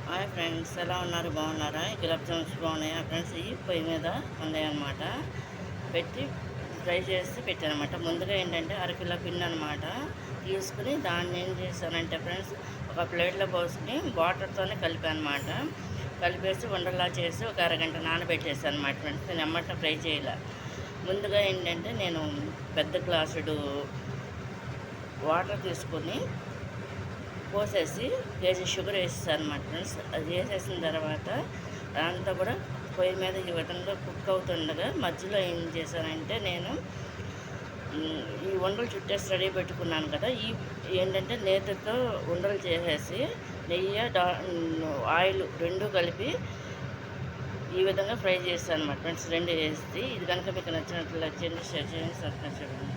Hi friends, ఎలా ఉన్నారు? బాగున్నారా? ఈ గులాబ్ జామ్స్ బాగున్నాయా ఫ్రెండ్స్? ఈ పొయ్యి మీద ఉన్నాయన్నమాట. పెట్టి ఫ్రై చేసి పెట్టానమాట. ముందుగా ఏంటంటే అరకిలో పిండి అనమాట తీసుకుని దాన్ని ఏం చేశానంటే ఫ్రెండ్స్, ఒక ప్లేట్లో పోసుకుని వాటర్తోనే కలిపానమాట. కలిపేసి ఉండలా చేసి ఒక అరగంట నానబెట్టేసాను అనమాట ఫ్రెండ్స్. నేను ఎమ్మట ఫ్రై చేయాల. ముందుగా ఏంటంటే నేను పెద్ద గ్లాసుడు వాటర్ తీసుకుని పోసేసి కేజీ షుగర్ వేసేసాను అనమాట ఫ్రెండ్స్. అది వేసేసిన తర్వాత అంతా కూడా పొయ్యి మీద ఈ విధంగా కుక్ అవుతుండగా మధ్యలో ఏం చేశానంటే నేను ఈ ఉండలు చుట్టేసి రెడీ పెట్టుకున్నాను కదా. ఏంటంటే నేతితో ఉండలు చేసేసి నెయ్యి ఆయిల్ రెండు కలిపి ఈ విధంగా ఫ్రై చేస్తాను అనమాట ఫ్రెండ్స్. రెండు వేసి ఇది కనుక మీకు నచ్చినట్లు లైక్ చేయండి, షేర్ చేయండి, సబ్స్క్రైబ్ చేయండి.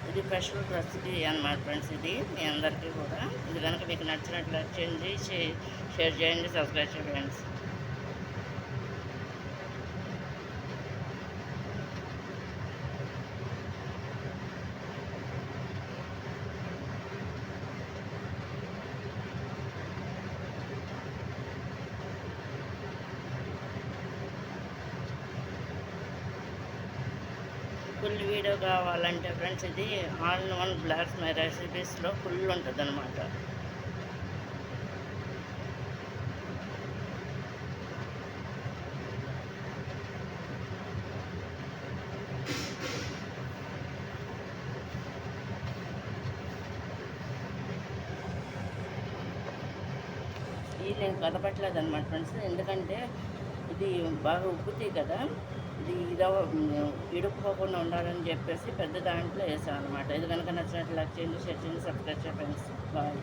ఇది స్పెషల్ రెసిపీ అన్నమాట ఫ్రెండ్స్. ఇది మీ అందరికీ కూడా ఇది కనుక మీకు నచ్చినట్లు లైక్ చేయండి, షేర్ చేయండి, సబ్స్క్రైబ్ చేయండి ఫ్రెండ్స్. ఫుల్ వీడియో కావాలంటే ఫ్రెండ్స్ ఇది all in one blocks my రెసిపీస్లో ఫుల్ ఉంటుంది అనమాట. ఇది నేను కదపట్లేదు అనమాట ఫ్రెండ్స్, ఎందుకంటే ఇది బాగా ఉబ్బుతాయి కదా. ఇది ఇడుపుకోకుండా ఉండాలని చెప్పేసి పెద్ద దాంట్లో వేసాను అనమాట. ఇది కనుక నచ్చినట్లు లైక్ చేయండి, షేర్ చేయండి, సబ్స్క్రైబ్ చేయండి ఫ్రెండ్స్. బాయ్.